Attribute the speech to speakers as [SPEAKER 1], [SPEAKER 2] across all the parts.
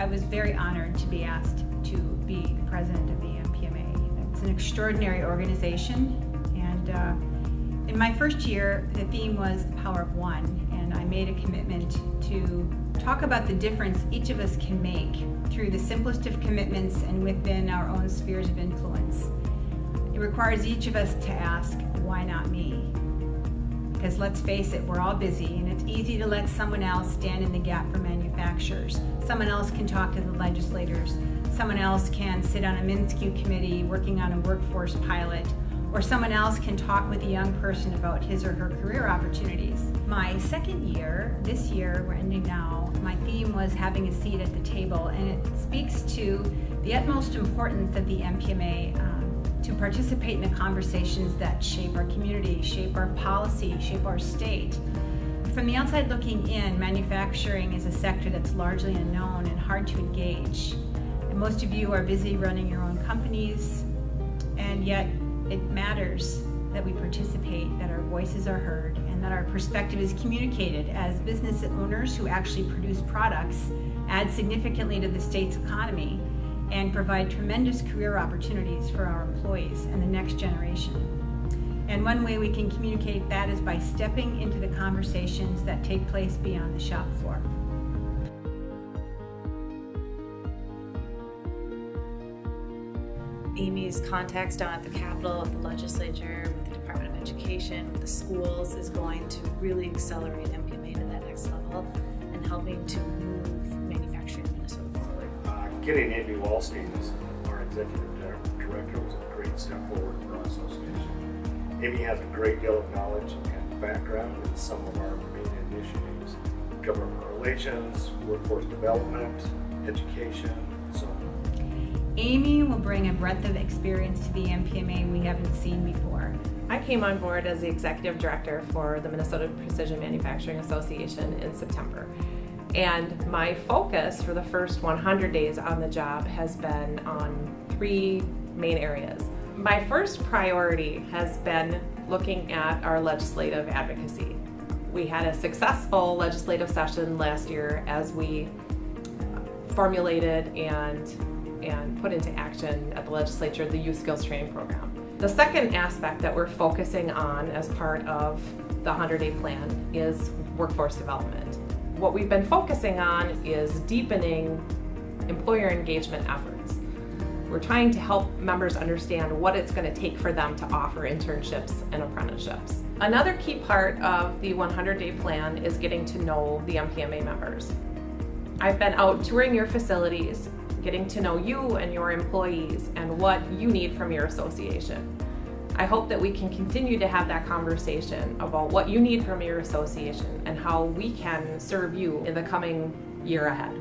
[SPEAKER 1] I was very honored to be asked to be the president of the MPMA. It's an extraordinary organization, and in my first year, the theme was the power of one, and I made a commitment to talk about the difference each of us can make through the simplest of commitments and within our own spheres of influence. It requires each of us to ask, why not me? Because let's face it, we're all busy, and it's easy to let someone else stand in the gap for manufacturers. Someone else can talk to the legislators. Someone else can sit on a MNSCU committee working on a workforce pilot, or someone else can talk with a young person about his or her career opportunities. My second year, this year, we're ending now, my theme was having a seat at the table, and it speaks to the utmost importance of the MPMA to participate in the conversations that shape our community, shape our policy, shape our state. From the outside looking in, manufacturing is a sector that's largely unknown and hard to engage. And most of you are busy running your own companies, and yet it matters that we participate, that our voices are heard, and that our perspective is communicated as business owners who actually produce products, add significantly to the state's economy, and provide tremendous career opportunities for our employees and the next generation. And one way we can communicate that is by stepping into the conversations that take place beyond the shop floor.
[SPEAKER 2] Amy's contacts down at the Capitol, at the legislature, with the Department of Education, with the schools is going to really accelerate MPMA to that next level and helping to move manufacturing in Minnesota forward.
[SPEAKER 3] Getting Amy Wallstein as our executive director was a great step forward for our association. Amy has a great deal of knowledge and background in some of our main initiatives: government relations, workforce development, education, so on.
[SPEAKER 1] Amy will bring a breadth of experience to the MPMA we haven't seen before.
[SPEAKER 4] I came on board as the executive director for the Minnesota Precision Manufacturing Association in September. And my focus for the first 100 days on the job has been on 3 main areas. My first priority has been looking at our legislative advocacy. We had a successful legislative session last year as we formulated and put into action at the legislature the youth skills training program. The second aspect that we're focusing on as part of the 100-day plan is workforce development. What we've been focusing on is deepening employer engagement efforts. We're trying to help members understand what it's going to take for them to offer internships and apprenticeships. Another key part of the 100-day plan is getting to know the MPMA members. I've been out touring your facilities, getting to know you and your employees and what you need from your association. I hope that we can continue to have that conversation about what you need from your association and how we can serve you in the coming year ahead.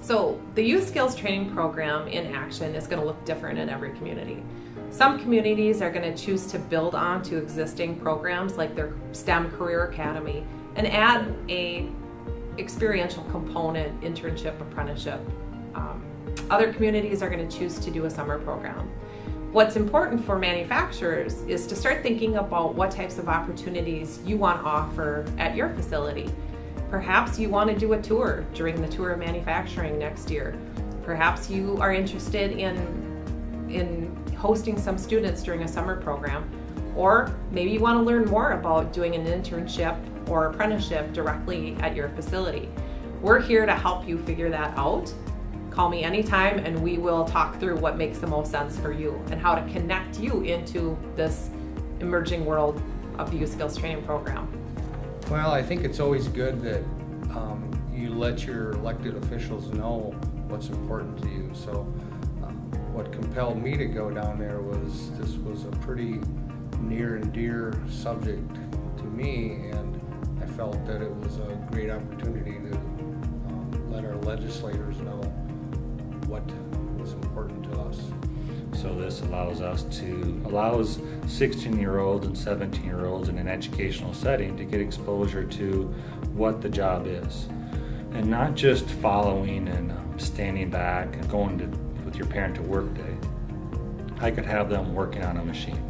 [SPEAKER 4] So the youth skills training program in action is going to look different in every community. Some communities are going to choose to build on to existing programs like their STEM Career Academy and add a experiential component, internship, apprenticeship. Other communities are going to choose to do a summer program. What's important for manufacturers is to start thinking about what types of opportunities you want to offer at your facility. Perhaps you want to do a tour during the Tour of Manufacturing next year. Perhaps you are interested in hosting some students during a summer program. Or maybe you want to learn more about doing an internship or apprenticeship directly at your facility. We're here to help you figure that out. Call me anytime and we will talk through what makes the most sense for you and how to connect you into this emerging world of the youth skills training program.
[SPEAKER 5] Well, I think it's always good that you let your elected officials know what's important to you. So what compelled me to go down there was this was a pretty near and dear subject to me, and I felt that it was a great opportunity to let our legislators know what was important to us.
[SPEAKER 6] So this allows 16-year-olds and 17-year-olds in an educational setting to get exposure to what the job is. And not just following and standing back and going with your parent to work day. I could have them working on a machine.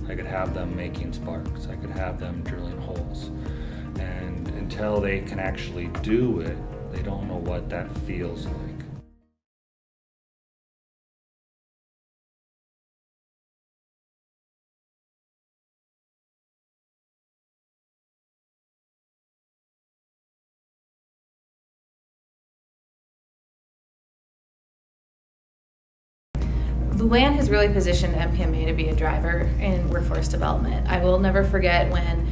[SPEAKER 6] I could have them making sparks. I could have them drilling holes. And until they can actually do it, they don't know what that feels like.
[SPEAKER 2] Luann has really positioned MPMA to be a driver in workforce development. I will never forget when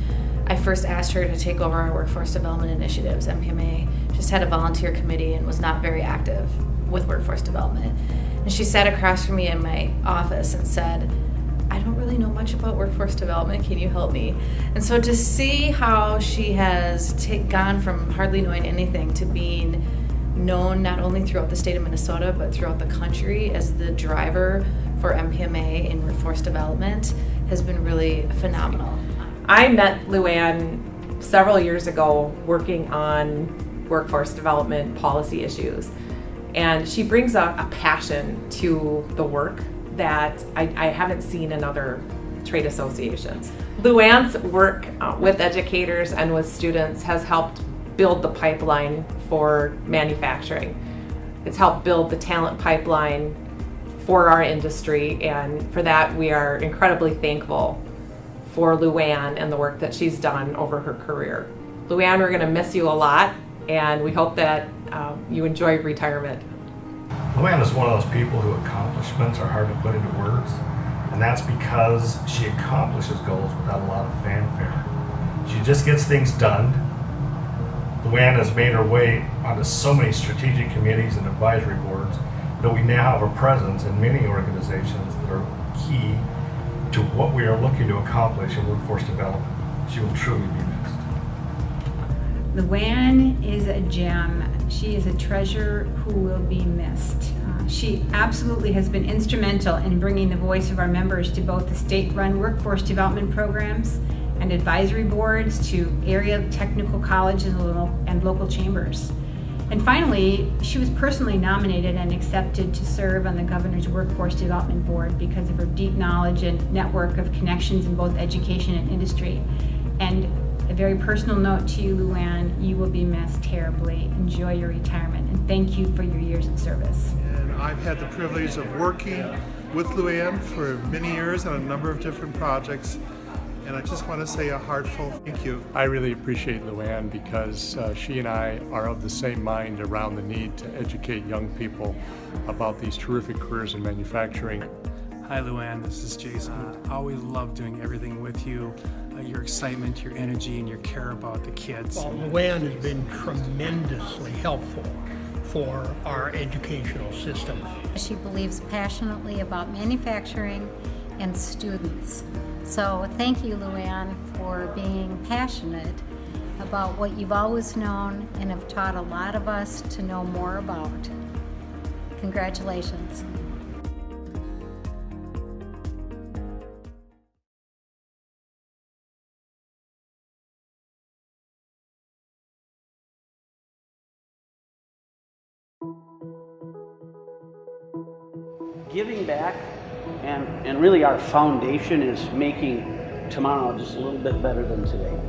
[SPEAKER 2] I first asked her to take over our workforce development initiatives. MPMA just had a volunteer committee and was not very active with workforce development. And she sat across from me in my office and said, I don't really know much about workforce development, can you help me? And so to see how she has gone from hardly knowing anything to being known not only throughout the state of Minnesota, but throughout the country as the driver for MPMA in workforce development has been really phenomenal.
[SPEAKER 4] I met Luann several years ago working on workforce development policy issues. And she brings a passion to the work that I haven't seen in other trade associations. Luann's work with educators and with students has helped build the pipeline for manufacturing. It's helped build the talent pipeline for our industry, and for that we are incredibly thankful for Luann and the work that she's done over her career. Luann, we're going to miss you a lot, and we hope that you enjoy retirement.
[SPEAKER 3] Luann is one of those people whose accomplishments are hard to put into words, and that's because she accomplishes goals without a lot of fanfare. She just gets things done. Luann has made her way onto so many strategic committees and advisory boards that we now have a presence in many organizations that are key to what we are looking to accomplish in workforce development. She will truly be missed.
[SPEAKER 1] Luann is a gem. She is a treasure who will be missed. She absolutely has been instrumental in bringing the voice of our members to both the state-run workforce development programs and advisory boards, to area technical colleges and local chambers. And finally, she was personally nominated and accepted to serve on the Governor's Workforce Development Board because of her deep knowledge and network of connections in both education and industry. And a very personal note to you, Luann, you will be missed terribly. Enjoy your retirement, and thank you for your years of service.
[SPEAKER 7] And I've had the privilege of working with Luann for many years on a number of different projects. And I just want to say a heartfelt thank you.
[SPEAKER 8] I really appreciate Luann because she and I are of the same mind around the need to educate young people about these terrific careers in manufacturing.
[SPEAKER 9] Hi Luann, this is Jason. I always love doing everything with you. Your excitement, your energy, and your care about the kids.
[SPEAKER 10] Well, Luann has been tremendously helpful for our educational system.
[SPEAKER 11] She believes passionately about manufacturing and students. So thank you, Luann, for being passionate about what you've always known and have taught a lot of us to know more about. Congratulations.
[SPEAKER 12] Giving back and really our foundation is making tomorrow just a little bit better than today.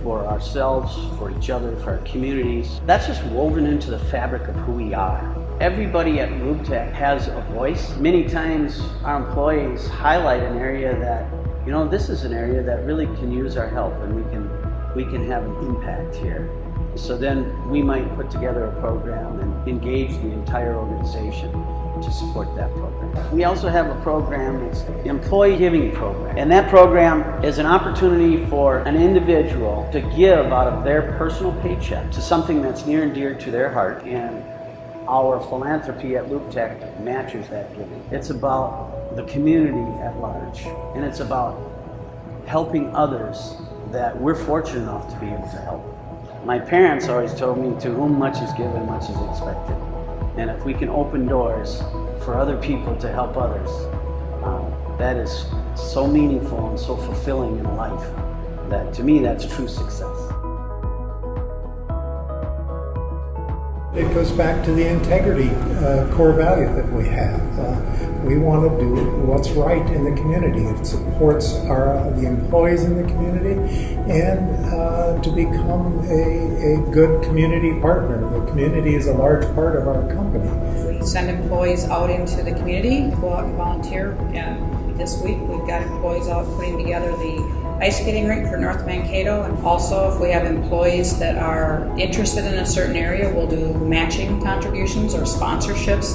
[SPEAKER 12] For ourselves, for each other, for our communities. That's just woven into the fabric of who we are. Everybody at RUBTEC has a voice. Many times our employees highlight an area that, you know, this is an area that really can use our help and we can have an impact here. So then we might put together a program and engage the entire organization to support that program. We also have a program, it's the Employee Giving Program. And that program is an opportunity for an individual to give out of their personal paycheck to something that's near and dear to their heart. And our philanthropy at RUBTEC matches that giving. It's about the community at large. And it's about helping others that we're fortunate enough to be able to help. My parents always told me, to whom much is given, much is expected. And if we can open doors for other people to help others, that is so meaningful and so fulfilling in life that to me that's true success.
[SPEAKER 13] It goes back to the integrity core value that we have. We want to do what's right in the community. It supports the employees in the community and to become a good community partner. The community is a large part of our company.
[SPEAKER 14] We send employees out into the community to go out and volunteer. And this week we've got employees out putting together the ice skating rink for North Mankato. And also, if we have employees that are interested in a certain area, we'll do matching contributions or sponsorships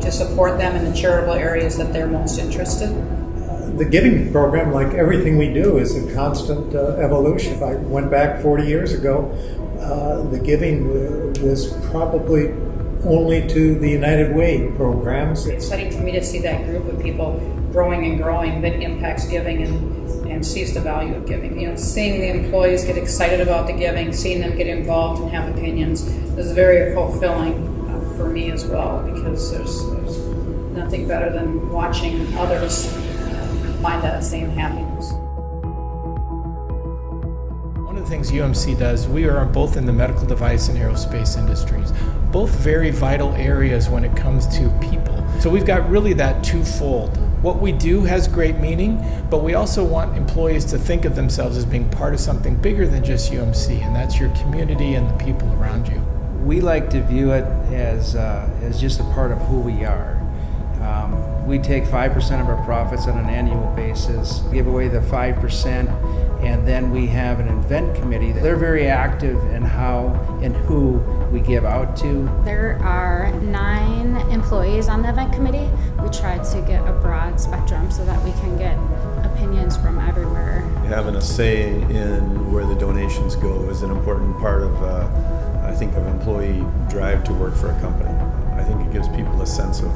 [SPEAKER 14] to support them in the charitable areas that they're most interested.
[SPEAKER 13] The giving program, like everything we do, is a constant evolution. If I went back 40 years ago, the giving was probably only to the United Way programs.
[SPEAKER 14] It's exciting for me to see that group of people growing and growing that impacts giving and sees the value of giving. You know, seeing the employees get excited about the giving, seeing them get involved and have opinions is very fulfilling for me as well, because there's nothing better than watching others find that same happiness.
[SPEAKER 15] One of the things UMC does, we are both in the medical device and aerospace industries, both very vital areas when it comes to people. So we've got really that twofold. What we do has great meaning, but we also want employees to think of themselves as being part of something bigger than just UMC, and that's your community and the people around you.
[SPEAKER 16] We like to view it as just a part of who we are. We take 5% of our profits on an annual basis, give away the 5%, and then we have an event committee. They're very active in how and who we give out to.
[SPEAKER 17] There are 9 employees on the event committee. We try to get a broad spectrum so that we can get opinions from everywhere.
[SPEAKER 18] Having a say in where the donations go is an important part of, I think, of employee drive to work for a company. I think it gives people a sense of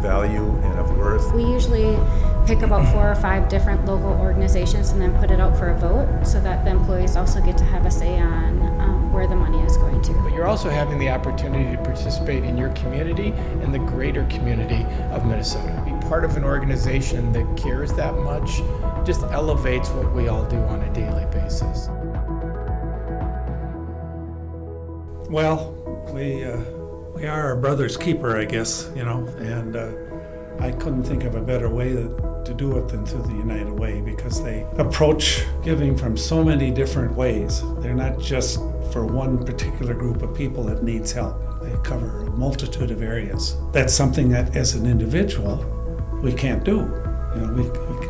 [SPEAKER 18] value and of worth.
[SPEAKER 17] We usually pick about 4 or 5 different local organizations and then put it out for a vote so that the employees also get to have a say on where the money is going to.
[SPEAKER 15] But you're also having the opportunity to participate in your community and the greater community of Minnesota. Be part of an organization that cares that much just elevates what we all do on a daily basis.
[SPEAKER 19] Well, we are our brother's keeper, I guess, you know, and I couldn't think of a better way to do it than through the United Way, because they approach giving from so many different ways. They're not just for one particular group of people that needs help. They cover a multitude of areas. That's something that as an individual we can't do. You know,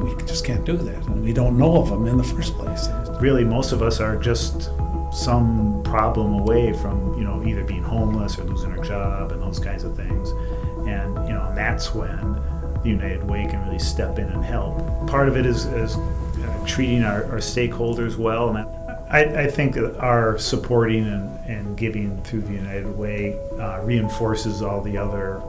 [SPEAKER 19] we just can't do that, and we don't know of them in the first place.
[SPEAKER 20] Really, most of us are just some problem away from, you know, either being homeless or losing our job and those kinds of things. And, you know, that's when the United Way can really step in and help. Part of it is treating our stakeholders well. And I think that our supporting and giving through the United Way reinforces all the other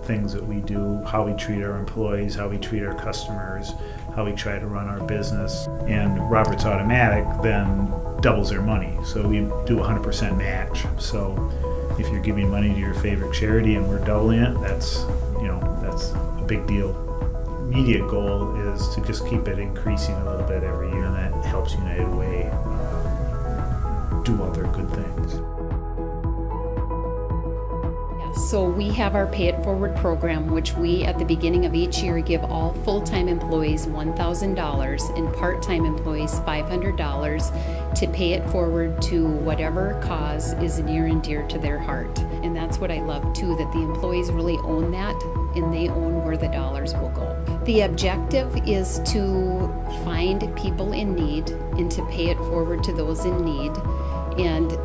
[SPEAKER 20] things that we do, how we treat our employees, how we treat our customers, how we try to run our business. And Roberts Automatic then doubles their money. So we do 100% match. So if you're giving money to your favorite charity and we're doubling it, that's a big deal. Immediate goal is to just keep it increasing a little bit every year, and that helps United Way do other good things.
[SPEAKER 21] So we have our Pay It Forward program, which we at the beginning of each year give all full-time employees $1,000 and part-time employees $500 to pay it forward to whatever cause is near and dear to their heart. And that's what I love too, that the employees really own that and they own where the dollars will go. The objective is to find people in need and to pay it forward to those in need. And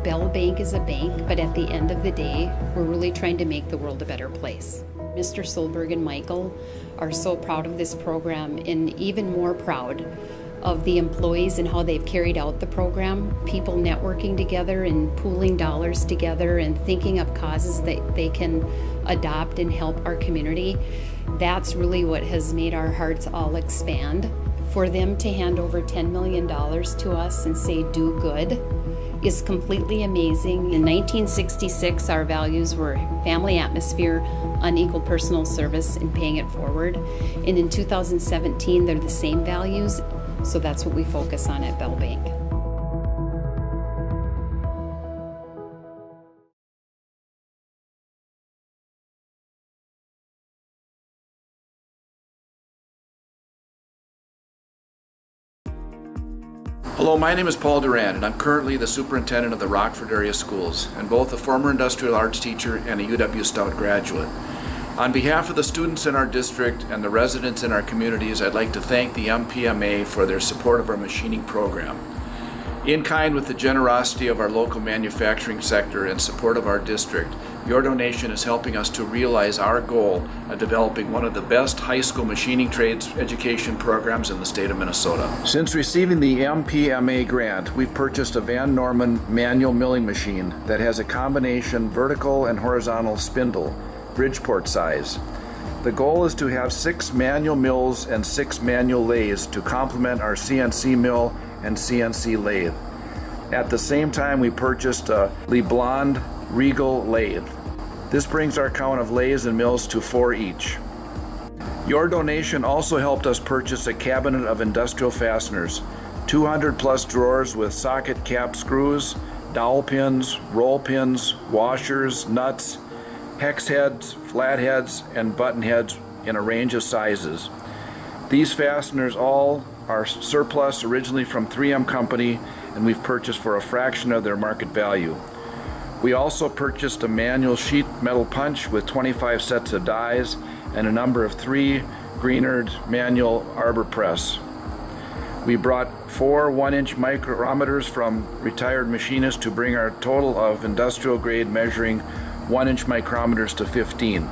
[SPEAKER 21] Bell Bank is a bank, but at the end of the day, we're really trying to make the world a better place. Mr. Solberg and Michael are so proud of this program, and even more proud of the employees and how they've carried out the program. People networking together and pooling dollars together and thinking of causes that they can adopt and help our community. That's really what has made our hearts all expand. For them to hand over $10 million to us and say, do good, is completely amazing. In 1966, our values were family atmosphere, unequal personal service, and paying it forward. And in 2017, they're the same values, so that's what we focus on at Bell Bank.
[SPEAKER 5] Hello, my name is Paul Duran, and I'm currently the superintendent of the Rockford area schools, and both a former industrial arts teacher and a UW Stout graduate. On behalf of the students in our district and the residents in our communities, I'd like to thank the MPMA for their support of our machining program. In kind with the generosity of our local manufacturing sector and support of our district, your donation is helping us to realize our goal of developing one of the best high school machining trades education programs in the state of Minnesota. Since receiving the MPMA grant, we've purchased a Van Norman manual milling machine that has a combination vertical and horizontal spindle, Bridgeport size. The goal is to have 6 manual mills and 6 manual lathes to complement our CNC mill and CNC lathe. At the same time, we purchased a LeBlond Regal lathe. This brings our count of lathes and mills to 4 each. Your donation also helped us purchase a cabinet of industrial fasteners, 200 plus drawers with socket cap screws, dowel pins, roll pins, washers, nuts, hex heads, flat heads, and button heads in a range of sizes. These fasteners all are surplus originally from 3M Company, and we've purchased for a fraction of their market value. We also purchased a manual sheet metal punch with 25 sets of dies and a number of 3 Greenard manual arbor press. We brought 4 1-inch micrometers from retired machinists to bring our total of industrial grade measuring 1-inch micrometers to 15.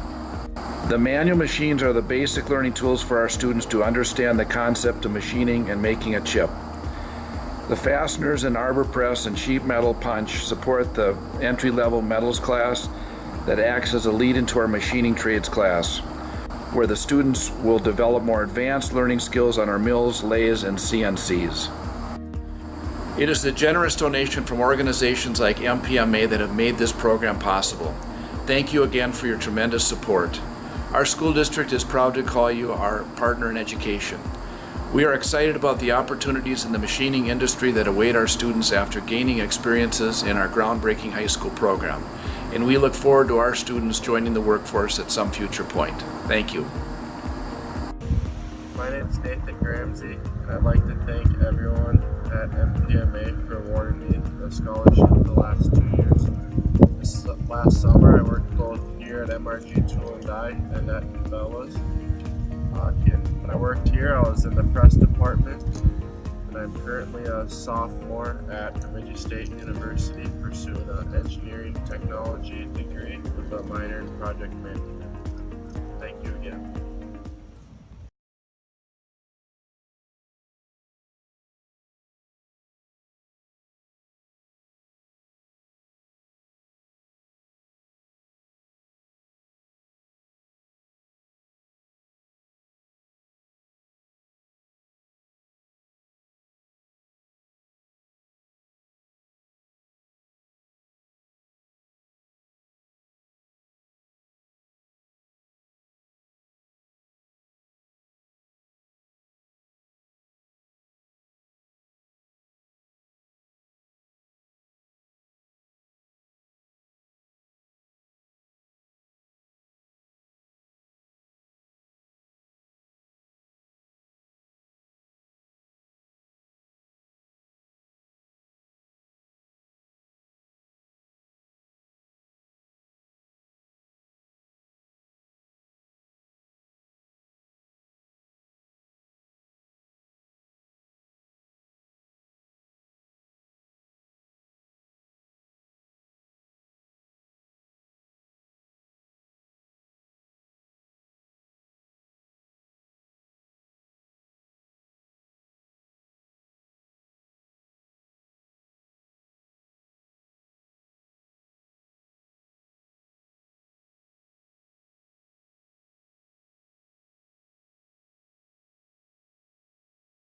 [SPEAKER 5] The manual machines are the basic learning tools for our students to understand the concept of machining and making a chip. The fasteners and arbor press and sheet metal punch support the entry-level metals class that acts as a lead into our machining trades class, where the students will develop more advanced learning skills on our mills, lathes, and CNCs. It is the generous donation from organizations like MPMA that have made this program possible. Thank you again for your tremendous support. Our school district is proud to call you our partner in education. We are excited about the opportunities in the machining industry that await our students after gaining experiences in our groundbreaking high school program, and we look forward to our students joining the workforce at some future point. Thank you.
[SPEAKER 22] My name is Nathan Ramsey, and I'd like to thank everyone at MPMA for awarding me the scholarship the last 2 years. This last summer I worked both here at MRG Tool and Die and at Cabela's. When I worked here, I was in the press department, and I'm currently a sophomore at Bemidji State University pursuing an engineering technology degree with a minor in project management.